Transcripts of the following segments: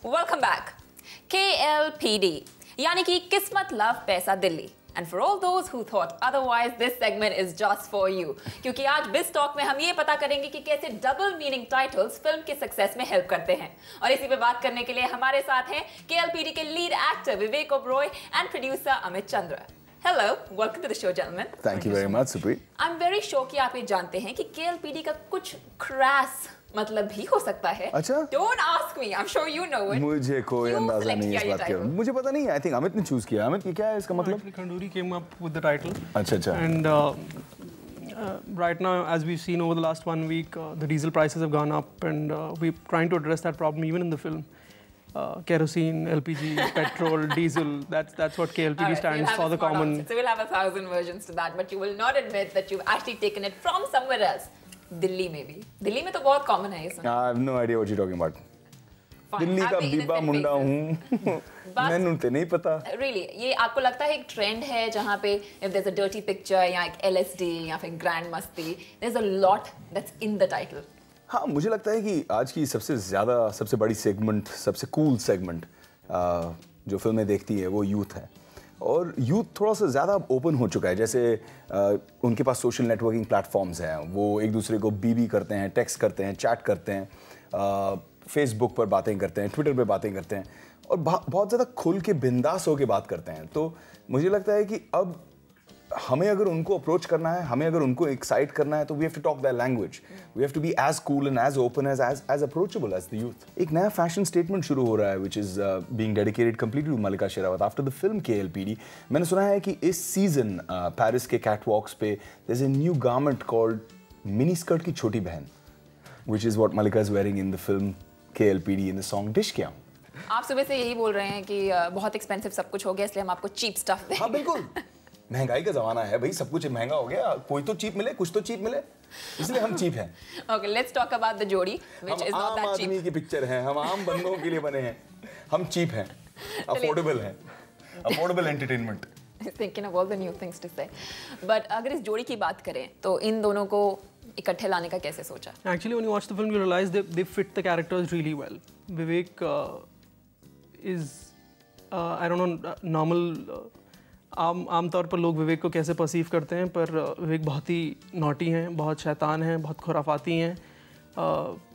Welcome back. KLPD यानी कि किस्मत लव पैसा Delhi. And for all those who thought otherwise, this segment is just for you. क्योंकि आज बिज टॉक में हम ये पता करेंगे कि कैसे डबल मीनिंग टाइटल्स फिल्म के सक्सेस में हेल्प करते हैं. और इसी पे बात करने के लिए हमारे साथ हैं KLPD के lead actor Vivek Oberoi and producer Amit Chandra. Hello, welcome to the show, gentlemen. Thank you very much, Supreet. I'm very sure कि आप ये जानते हैं कि KLPD का कुछ crass मतलब भी हो सकता है. अच्छा? Don't ask me. I'm sure you know it. मुझे कोई क्यों अंदाजा select नहीं किया इस ये बात का. title? मुझे पता नहीं. I think अमित ने चूज किया. अमित ये क्या है इसका मतलब? Actually, Khanduri came up with the title. अच्छा अच्छा. And right now, as we've seen over the last 1 week, the diesel prices have gone up, and we're trying to address that problem even in the film. Kerosene, LPG, petrol, diesel. That's what KLPD Alright, stands you'll have for. a The smart common. answer. So we'll have 1,000 versions to that, but you will not admit that you've actually taken it from somewhere else. Delhi में भी. दिल्ली में तो बहुत common है ये सुनना. I have no idea what you're talking about. Fine, Delhi का happy Biba innocent मुंडा faces. हूँ. मैंने तो नहीं पता. Really, ये आपको लगता है एक ट्रेंड है जहाँ पे if there's a dirty picture या एक LSD या फिर grand मस्ती, there's a lot that's in the title. हाँ मुझे लगता है कि आज की सबसे बड़ी सेगमेंट, सबसे कूल सेगमेंट जो फिल्में देखती है वो यूथ है. और यूथ थोड़ा सा ज़्यादा ओपन हो चुका है. जैसे उनके पास सोशल नेटवर्किंग प्लेटफॉर्म्स हैं. वो एक दूसरे को बीबी करते हैं, टेक्स्ट करते हैं, चैट करते हैं, फेसबुक पर बातें करते हैं, ट्विटर पे बातें करते हैं और बहुत ज़्यादा खुल के बिंदास होके बात करते हैं. तो मुझे लगता है कि अब हमें अगर उनको अप्रोच करना है, हमें अगर उनको एक्साइट करना है तो we have to talk that language. We have to be as cool and as open as approachable as the youth. एक नया फैशन स्टेटमेंट शुरू हो रहा है which is being dedicated completely to Mallika Sherawat after the film KLPD. मैंने सुना है कि इस सीजन पेरिस के कैटवॉक्स पे there is a new garment called mini skirt की छोटी बहन which is what Mallika is wearing in the film KLPD in the song डिश क्या. आप सुबह से यही बोल रहे हैं कि बहुत एक्सपेंसिव सब कुछ हो गया इसलिए हम आपको चीप स्टफ देंगे. हाँ बिल्कुल. महंगाई का जमाना है भाई. सब कुछ महंगा हो गया. कोई तो चीप मिले, कुछ तो चीप मिले, इसलिए हम चीप हैं. Okay, let's talk about the जोड़ी which is not that cheap. हम आम आदमी की पिक्चर है. हम आम बंदों के लिए बने हैं. हम चीप हैं, अफोर्डेबल हैं, affordable entertainment. Thinking of all the new things to say. But अगर इस जोड़ी की बात करें तो इन दोनों को इकट्ठे लाने का कैसे सोचा? Actually, when you watch the film, you realize they fit the characters really well. Vivek is, I don't know, normal. आमतौर पर लोग विवेक को कैसे परसीव करते हैं, पर विवेक बहुत ही नॉटी हैं, बहुत शैतान हैं, बहुत खुराफाती हैं,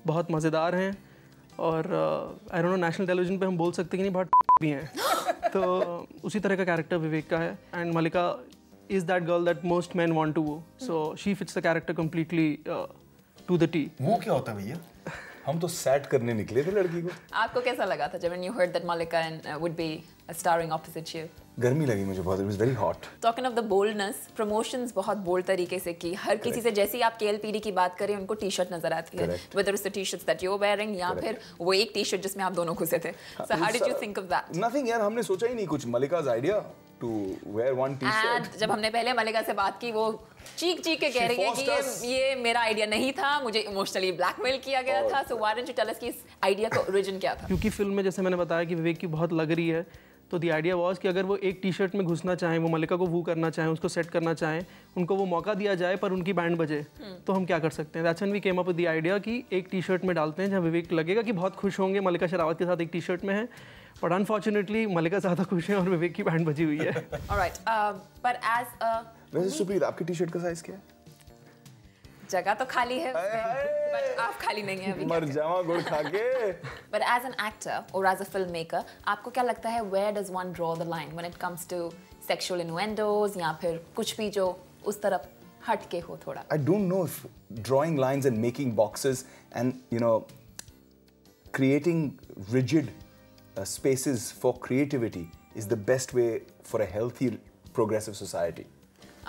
बहुत मज़ेदार हैं और I don't know national television पे हम बोल सकते हैं कि नहीं बहुत भी हैं. तो उसी तरह का कैरेक्टर विवेक का है. And Mallika is that girl that most man want to woo. So she fits the character completely to the T. वो क्या होता है भैया? हम तो सेट करने निकले थे लड़की को. आपको कैसा लगा था जब you heard that Mallika would be starring opposite you? गर्मी लगी मुझे बहुत. It was very hot. Talking of the boldness, promotions बहुत बोल्ड तरीके से की. हर किसी से जैसे ही आप KLPD की बात करें उनको टी-शर्ट नजर आती है. Whether it's the t-shirts that you're wearing या फिर वो एक टी-शर्ट जिसमें आप दोनों घुसे थे. So how did you think of that? Nothing यार. हमने सोचा ही नहीं कुछ. Mallika's idea to wear one t-shirt. And जब हमने पहले मल्लिका से बात की वो चीख के कह रही है कि ये मेरा आइडिया नहीं था, मुझे इमोशनली ब्लैकमेल किया गया था. So why didn't you tell us कि इस आइडिया का ओरिजिन क्या था? क्योंकि फिल्म में जैसे मैंने बताया कि विवेक की बहुत लग रही है, तो द आइडिया वाज कि अगर वो एक टी-शर्ट में घुसना चाहें, वो मल्लिका को वू करना चाहें, उसको सेट करना चाहें, उनको वो मौका दिया जाए पर उनकी बैंड बजे, तो हम क्या कर सकते हैं. That's when we came up with the idea कि एक टी-शर्ट में डालते हैं जहाँ विवेक लगेगा कि बहुत खुश होंगे मल्लिका शेरावत के साथ एक टी-शर्ट में है. बट अनफॉर्चुनेटली मल्लिका ज़्यादा खुश है और विवेक की बैंड बजी हुई है. Alright, but as a वैसे सुप्रीत आपकी टी-शर्ट का साइज क्या है? जगह तो खाली है उसमें, but आप खाली नहीं हैं अभी. मर जावा गुड़ खा के. But as an actor or as a filmmaker, आपको क्या लगता है where does one draw the line when it comes to sexual innuendos या फिर कुछ भी जो उस तरफ हट के हो थोड़ा? I don't know if drawing lines and making boxes and creating rigid spaces for creativity is the best way for a healthy, progressive society.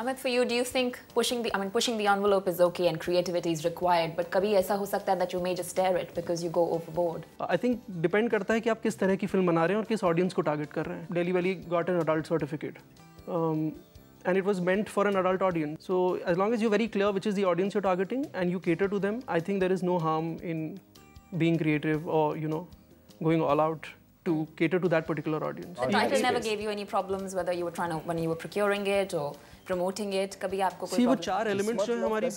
Amit, for you, do you think pushing the envelope is okay and creativity is required, but कभी ऐसा हो सकता है that you may just stare it because you go overboard? I think depend करता है कि आप किस तरह की फिल्म बना रहे हैं और किस ऑडियंस को टारगेट कर रहे हैं. Delhi Valley got an adult certificate. And it was meant for an adult audience. So as long as you're very clear which is the audience you're targeting and you cater to them, I think there is no harm in being creative or going all out to cater to that particular audience. The title never gave you any problems whether you were when you were procuring it or promoting it. कभी आपको कोई वो 4 elements जो है हमारी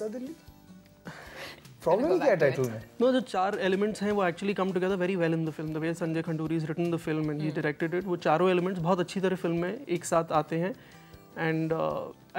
problem क्या है title में? No, जो 4 elements हैं वो actually come together very well in the film. The way Sanjay Khanduri has written the film and he directed it, वो चारों elements बहुत अच्छी तरह फिल्म में एक साथ आते हैं and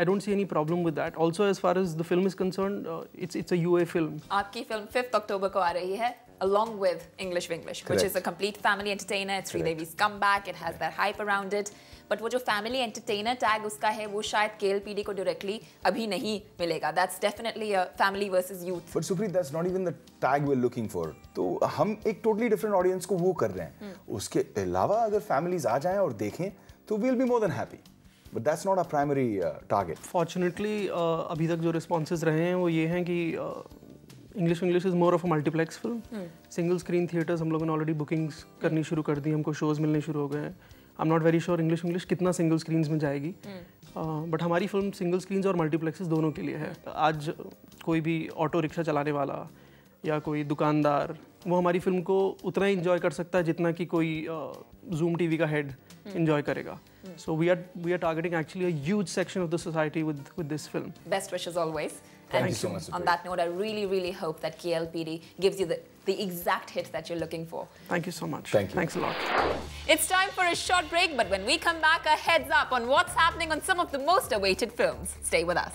I don't see any problem with that. Also, as far as the film is concerned, it's a UA film. आपकी फिल्म 5th October को आ रही है along with English Winglish, which is a complete family entertainer. It's Sridevi's comeback. It has that hype around it. But वो जो family entertainer tag उसका है वो शायद KLPD को directly अभी नहीं मिलेगा. That's definitely a family versus youth. But Supreet, that's not even the tag we're looking for. तो हम एक totally different audience को वो कर रहे हैं. उसके अलावा अगर families आ जाएं और देखें तो we'll be more than happy. But that's not our primary target. Fortunately, अभी तक जो responses रहे हैं वो ये हैं कि English English is more of a multiplex film. Single screen theatres हम लोगों ने ऑलरेडी बुकिंग्स करनी शुरू कर दी, हमको शोज़ मिलने शुरू हो गए हैं. I am not very sure English English कितना सिंगल स्क्रीन्स में जाएगी, बट हमारी फिल्म सिंगल स्क्रीन्स और मल्टीप्लेक्सेस दोनों के लिए है. आज कोई भी ऑटो रिक्शा चलाने वाला या कोई दुकानदार वो हमारी फिल्म को उतना ही इंजॉय कर सकता है जितना कि कोई जूम टीवी का हेड इंजॉय करेगा. So we are targeting actually a huge section of the society with this film. Best wishes always. Thank you so much. On that note, I really hope that KLPD gives you the exact hit that you're looking for. Thank you so much. Thank you. Thanks a lot. It's time for a short break, but when we come back, a heads up on what's happening on some of the most awaited films. Stay with us.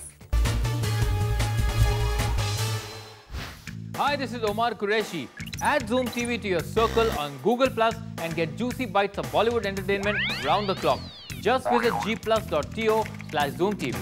Hi, this is Omar Qureshi. Add Zoom TV to your circle on Google Plus and get juicy bites of Bollywood entertainment round the clock. Just visit gplus.to/ZoomTV.